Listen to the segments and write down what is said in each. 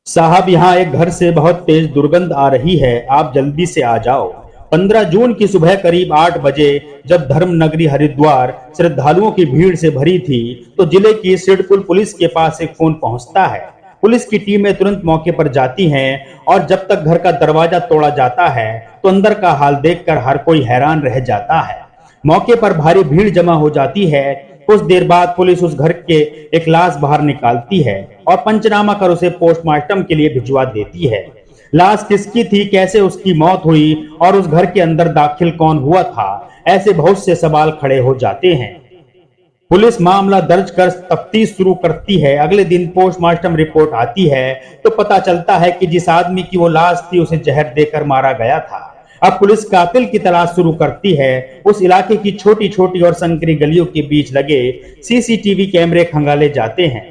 साहब, यहाँ एक घर से बहुत तेज दुर्गंध आ रही है, आप जल्दी से आ जाओ। 15 जून की सुबह करीब 8 बजे जब धर्म नगरी हरिद्वार श्रद्धालुओं की भीड़ से भरी थी, तो जिले की सिडकुल पुलिस के पास एक फोन पहुंचता है। पुलिस की टीमें तुरंत मौके पर जाती हैं और जब तक घर का दरवाजा तोड़ा जाता है, तो अंदर का हाल देखकर हर कोई हैरान रह जाता है। मौके पर भारी भीड़ जमा हो जाती है। कुछ देर बाद पुलिस उस घर के एक लाश बाहर निकालती है और पंचनामा कर उसे पोस्टमार्टम के लिए भिजवा देती है। लाश किसकी थी, कैसे उसकी मौत हुई और उस घर के अंदर दाखिल कौन हुआ था, ऐसे बहुत से सवाल खड़े हो जाते हैं। पुलिस मामला दर्ज कर तफ्तीश शुरू करती है। अगले दिन पोस्टमार्टम रिपोर्ट आती है तो पता चलता है कि जिस आदमी की वो लाश थी उसे जहर देकर मारा गया था। अब पुलिस कातिल की तलाश शुरू करती है। उस इलाके की छोटी छोटी और संकरी गलियों के बीच लगे सीसीटीवी कैमरे खंगाले जाते हैं।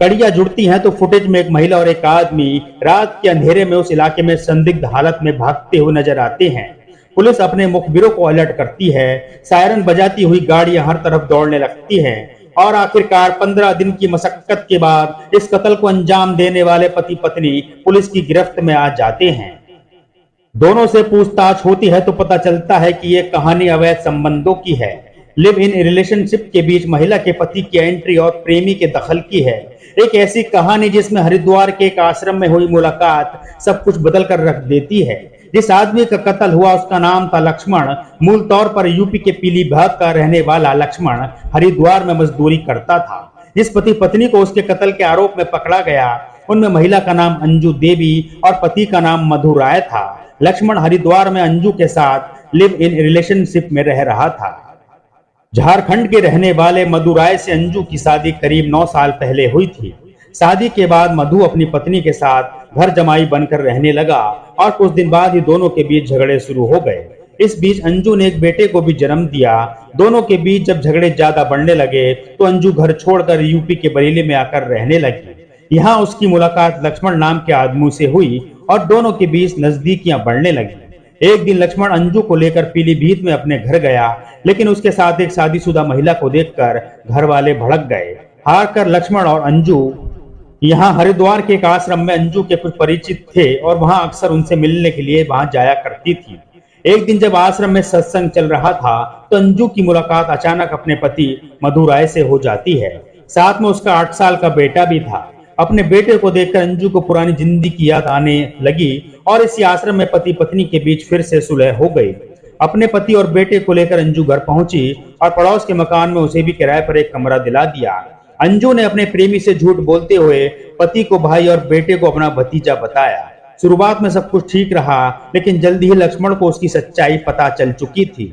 कड़ियां जुड़ती हैं तो फुटेज में एक महिला और एक आदमी रात के अंधेरे में उस इलाके में संदिग्ध हालत में भागते हुए नजर आते हैं। पुलिस अपने मुखबिरों को अलर्ट करती है। सायरन बजाती हुई गाड़ियां हर तरफ दौड़ने लगती हैं और आखिरकार 15 दिन की मशक्कत के बाद इस कत्ल को अंजाम देने वाले पति पत्नी पुलिस की गिरफ्त में आ जाते हैं। दोनों से पूछताछ होती है तो पता चलता है कि यह कहानी अवैध संबंधों की है। लिव इन रिलेशनशिप के बीच महिला के पति की एंट्री और प्रेमी के दखल की है। एक ऐसी कहानी जिसमें हरिद्वार के एक आश्रम में हुई मुलाकात सब कुछ बदल कर रख देती है। जिस आदमी का कत्ल हुआ उसका नाम था लक्ष्मण। मूल तौर पर यूपी के पीलीभीत का रहने वाला लक्ष्मण हरिद्वार में मजदूरी करता था। जिस पति पत्नी को उसके कत्ल के आरोप में पकड़ा गया, उनमें महिला का नाम अंजू देवी और पति का नाम मधु राय था। लक्ष्मण हरिद्वार में अंजू के साथ लिव इन रिलेशनशिप में रह रहा था। झारखंड के रहने वाले मधु राय से अंजू की शादी करीब 9 साल पहले हुई थी। शादी के बाद मधु अपनी पत्नी के साथ घर जमाई बनकर रहने लगा और कुछ दिन बाद ही दोनों के बीच झगड़े शुरू हो गए। इस बीच अंजू ने एक बेटे को भी जन्म दिया। दोनों के बीच जब झगड़े ज्यादा बढ़ने लगे तो अंजू घर छोड़कर यूपी के बरेली में आकर रहने लगी। यहाँ उसकी मुलाकात लक्ष्मण नाम के आदमी से हुई और दोनों के बीच नजदीकियां बढ़ने लगी। एक दिन लक्ष्मण अंजू को लेकर पीलीभीत में अपने घर गया, लेकिन उसके साथ एक शादीशुदा महिला को देखकर घर वाले भड़क गए। हार कर लक्ष्मण और अंजू यहाँ हरिद्वार के एक आश्रम में अंजू के कुछ परिचित थे और वहां अक्सर उनसे मिलने के लिए वहां जाया करती थी। एक दिन जब आश्रम में सत्संग चल रहा था तो अंजू की मुलाकात अचानक अपने पति मधु राय से हो जाती है। साथ में उसका 8 साल का बेटा भी था। अपने बेटे को देखकर अंजू को पुरानी जिंदगी की याद आने लगी और इसी आश्रम में पति पत्नी के बीच फिर से सुलह हो गई। अपने पति और बेटे को लेकर अंजू घर पहुंची और पड़ोस के मकान में उसे भी किराए पर एक कमरा दिला दिया। अंजू ने अपने प्रेमी से झूठ बोलते हुए पति को भाई और बेटे को अपना भतीजा बताया। शुरुआत में सब कुछ ठीक रहा, लेकिन जल्दी ही लक्ष्मण को उसकी सच्चाई पता चल चुकी थी।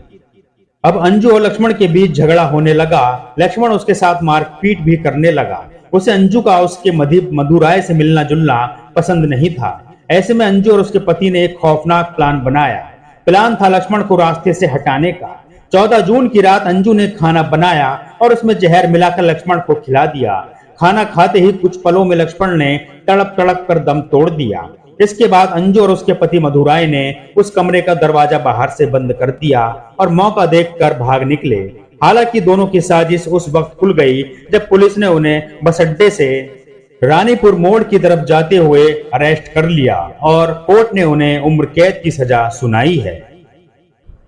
अब अंजू और लक्ष्मण के बीच झगड़ा होने लगा। लक्ष्मण उसके साथ मारपीट भी करने लगा। उसे अंजू का उसके मधु राय से मिलना जुलना पसंद नहीं था। ऐसे में अंजू और उसके पति ने एक खौफनाक प्लान बनाया। प्लान था लक्ष्मण को रास्ते से हटाने का। 14 जून की रात अंजू ने खाना बनाया और उसमें जहर मिलाकर लक्ष्मण को खिला दिया। खाना खाते ही कुछ पलों में लक्ष्मण ने तड़प तड़प कर दम तोड़ दिया। इसके बाद अंजू और उसके पति मधु राय ने उस कमरे का दरवाजा बाहर से बंद कर दिया और मौका देखकर भाग निकले। हालांकि दोनों की साजिश उस वक्त खुल गई जब पुलिस ने उन्हें बस अड्डे से रानीपुर मोड़ की तरफ जाते हुए अरेस्ट कर लिया और कोर्ट ने उन्हें उम्र कैद की सजा सुनाई है।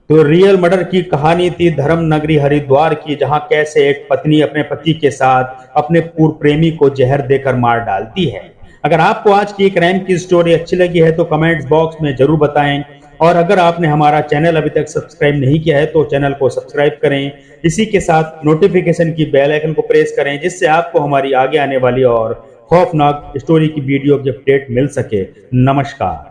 तो रियल मर्डर की कहानी थी धर्म नगरी हरिद्वार की, जहां कैसे एक पत्नी अपने पति के साथ अपने पूर्व प्रेमी को जहर देकर मार डालती है। अगर आपको आज की क्राइम की स्टोरी अच्छी लगी है तो कमेंट्स बॉक्स में जरूर बताएं और अगर आपने हमारा चैनल अभी तक सब्सक्राइब नहीं किया है तो चैनल को सब्सक्राइब करें। इसी के साथ नोटिफिकेशन की बेल आइकन को प्रेस करें जिससे आपको हमारी आगे आने वाली और खौफनाक स्टोरी की वीडियो की अपडेट मिल सके। नमस्कार।